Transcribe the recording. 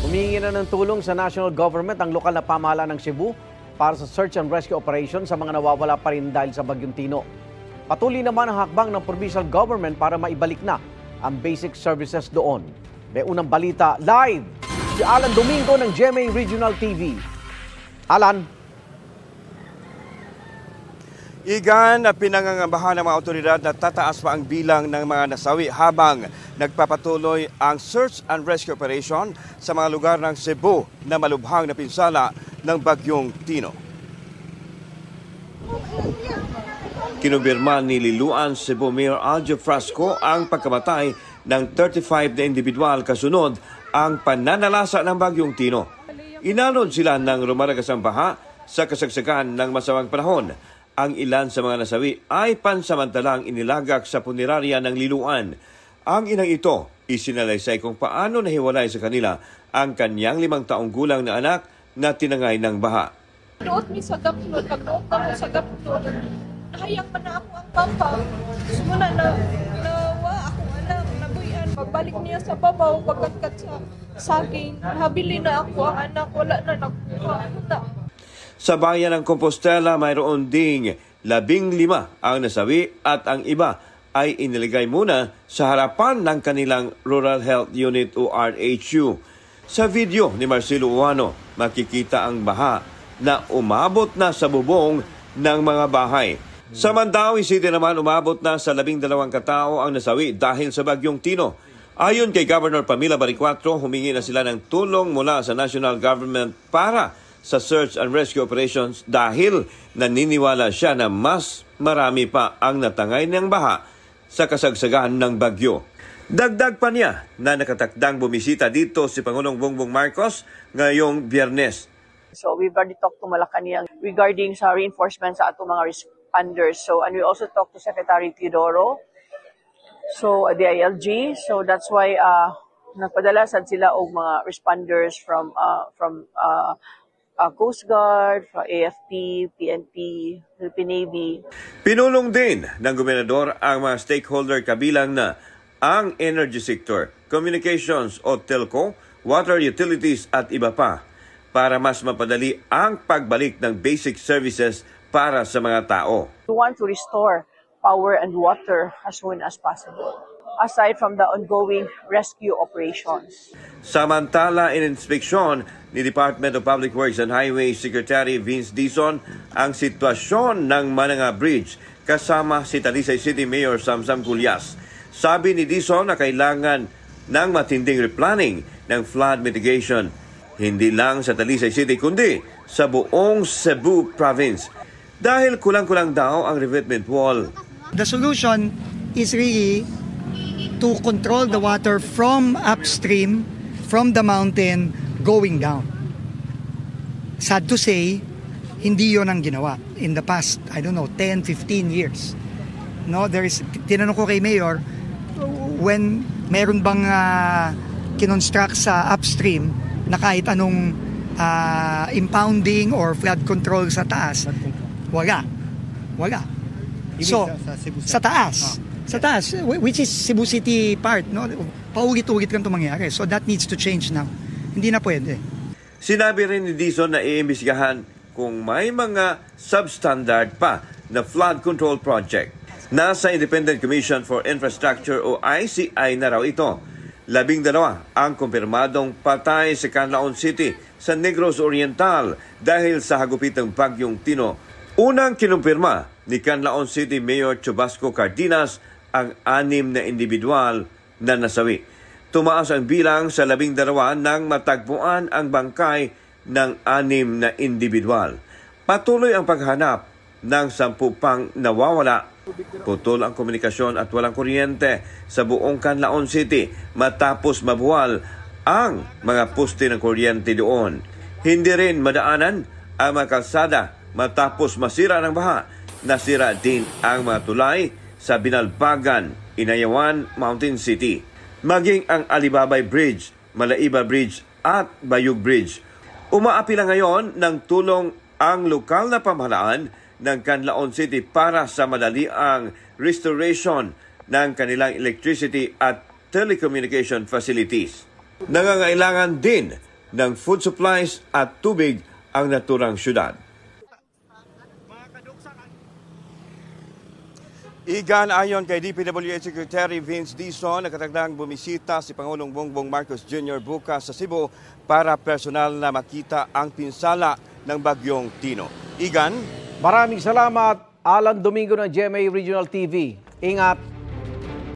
Humingi na ng tulong sa national government ang lokal na pamahalaan ng Cebu para sa search and rescue operation sa mga nawawala pa rin dahil sa Bagyong Tino. Patuloy naman ang hakbang ng provincial government para maibalik na ang basic services doon. May unang balita live si Alan Domingo ng GMA Regional TV. Alan. Igan, pinangangambahan ng mga otoridad na tataas pa ang bilang ng mga nasawi habang nagpapatuloy ang search and rescue operation sa mga lugar ng Cebu na malubhang na pinsala ng Bagyong Tino. Kinumbirma ni Liloan Cebu Mayor Aljo Frasco ang pagkamatay ng 35 na individual kasunod ang pananalasa ng Bagyong Tino. Inalod sila ng rumaragasang baha sa kasagsagan ng masamang panahon. Ang ilan sa mga nasawi ay pansamantalang inilagak sa punerarya ng Liloan. Ang inang ito isinalaysay kung paano nahiwalay sa kanila ang kanyang 5 taong gulang na anak na tinangay ng baha. Doon mi sa gaplon, pagdoon ako sa gaplon, nahayang man na ako ang papa. Sumuna na nawa ako anak, nabuyan. Pagbalik niya sa babaw, pagkat sa saging, habili na ako ang anak, wala na nakuha. Sa bayan ng Compostela, mayroon ding 15 ang nasawi at ang iba ay iniligay muna sa harapan ng kanilang Rural Health Unit o RHU. Sa video ni Marcelo Uano, makikita ang baha na umabot na sa bubong ng mga bahay. Sa Mandaue City naman, umabot na sa 12 katao ang nasawi dahil sa Bagyong Tino. Ayon kay Governor Pamela Baricuatro, humingi na sila ng tulong mula sa national government para sa search and rescue operations dahil naniniwala siya na mas marami pa ang natangay ng baha sa kasagsagan ng bagyo. Dagdag pa niya na nakatakdang bumisita dito si Pangulong Bongbong Marcos ngayong Biyernes. So we've already talked to Malacanang regarding sa reinforcement sa atong mga responders. So and we also talked to Secretary Teodoro, so the ILG. So that's why nagpadala sad sila og mga responders from Coast Guard, AFP, PNP, Philippine Navy. Pinulong din ng gobernador ang mga stakeholder kabilang na ang energy sector, communications o telco, water utilities at iba pa para mas mapadali ang pagbalik ng basic services para sa mga tao. We want to restore power and water as soon as possible, aside from the ongoing rescue operations. Samantala, ininspeksyon ni Department of Public Works and Highways Secretary Vince Dizon ang sitwasyon ng Mananga Bridge kasama si Talisay City Mayor Samsam Culyas. Sabi ni Dizon na kailangan ng matinding replanning ng flood mitigation, hindi lang sa Talisay City kundi sa buong Cebu Province dahil kulang-kulang daw ang revetment wall. The solution is really to control the water from upstream, from the mountain, going down. Sad to say, hindi yon ang ginawa in the past, 10, 15 years. No, tinanong ko kay Mayor, when meron bang kinonstruct sa upstream na kahit anong impounding or flood control sa taas, wala. So, sa taas. Sa taas, which is Cebu City part, no? Paulit-ulit lang ito mangyari. So that needs to change now. Hindi na pwede. Sinabi rin ni Dizon na iimbestigahan kung may mga substandard pa na flood control project. Nasa Independent Commission for Infrastructure o ICI na raw ito. 12 ang kumpirmadong patay sa Canlaon City sa Negros Oriental dahil sa hagupitang Bagyong Tino. Unang kinumpirma ni Canlaon City Mayor Chubasco Cardenas ang 6 na individual na nasawi. Tumaas ang bilang sa 12 nang matagpuan ang bangkay ng 6 na individual. Patuloy ang paghanap ng 10 pang nawawala. Putol ang komunikasyon at walang kuryente sa buong Canlaon City matapos mabuwal ang mga poste ng kuryente doon. Hindi rin madaanan ang mga kalsada matapos masira ng baha. Nasira din ang mga tulay sa Binalbagan, Inayawan, Mountain City. Maging ang Alibabay Bridge, Malaiba Bridge at Bayug Bridge. Umaapila ngayon ng tulong ang lokal na pamahalaan ng Canlaon City para sa madaliang restoration ng kanilang electricity at telecommunication facilities. Nangangailangan din ng food supplies at tubig ang naturang syudad. Igan, ayon kay DPWH Secretary Vince Dizon, nakatagdang bumisita si Pangulong Bongbong Marcos Jr. bukas sa Cebu para personal na makita ang pinsala ng Bagyong Tino. Igan? Maraming salamat, Alan Domingo ng GMA Regional TV. Ingat!